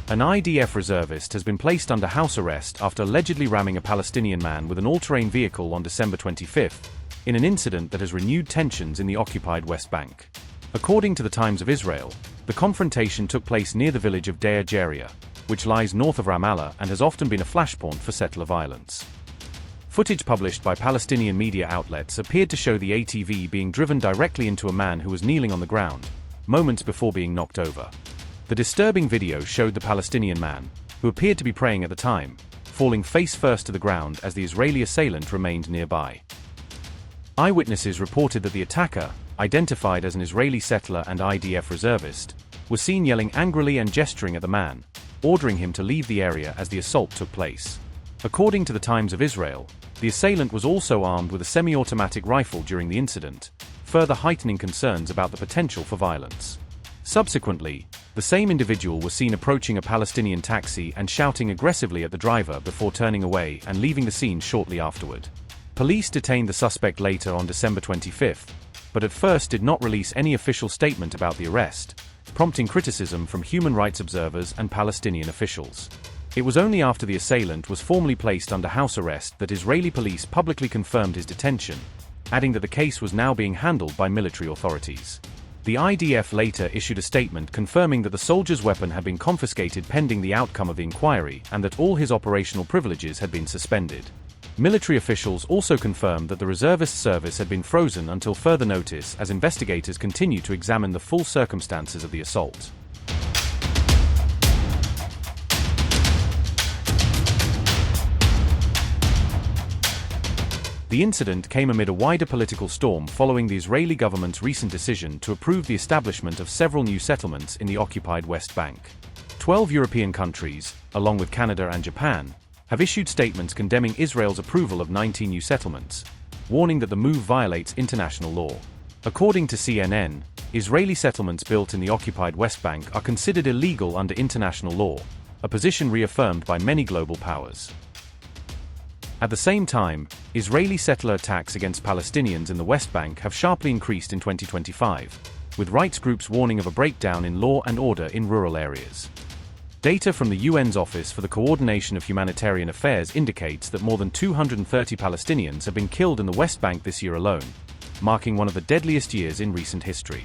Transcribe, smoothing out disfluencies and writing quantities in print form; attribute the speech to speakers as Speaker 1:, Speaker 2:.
Speaker 1: An IDF reservist has been placed under house arrest after allegedly ramming a Palestinian man with an all-terrain vehicle on December 25, in an incident that has renewed tensions in the occupied West Bank. According to the Times of Israel, the confrontation took place near the village of Deir Jarir, which lies north of Ramallah and has often been a flashpoint for settler violence. Footage published by Palestinian media outlets appeared to show the ATV being driven directly into a man who was kneeling on the ground, moments before being knocked over. The disturbing video showed the Palestinian man, who appeared to be praying at the time, falling face first to the ground as the Israeli assailant remained nearby. Eyewitnesses reported that the attacker, identified as an Israeli settler and IDF reservist, was seen yelling angrily and gesturing at the man, ordering him to leave the area as the assault took place. According to the Times of Israel, the assailant was also armed with a semi-automatic rifle during the incident, further heightening concerns about the potential for violence. Subsequently, the same individual was seen approaching a Palestinian taxi and shouting aggressively at the driver before turning away and leaving the scene shortly afterward. Police detained the suspect later on December 25, but at first did not release any official statement about the arrest, prompting criticism from human rights observers and Palestinian officials. It was only after the assailant was formally placed under house arrest that Israeli police publicly confirmed his detention, adding that the case was now being handled by military authorities. The IDF later issued a statement confirming that the soldier's weapon had been confiscated pending the outcome of the inquiry and that all his operational privileges had been suspended. Military officials also confirmed that the reservist service had been frozen until further notice as investigators continue to examine the full circumstances of the assault. The incident came amid a wider political storm following the Israeli government's recent decision to approve the establishment of several new settlements in the occupied West Bank. 12 European countries, along with Canada and Japan, have issued statements condemning Israel's approval of 19 new settlements, warning that the move violates international law. According to CNN, Israeli settlements built in the occupied West Bank are considered illegal under international law, a position reaffirmed by many global powers. At the same time, Israeli settler attacks against Palestinians in the West Bank have sharply increased in 2025, with rights groups warning of a breakdown in law and order in rural areas. Data from the UN's Office for the Coordination of Humanitarian Affairs indicates that more than 230 Palestinians have been killed in the West Bank this year alone, marking one of the deadliest years in recent history.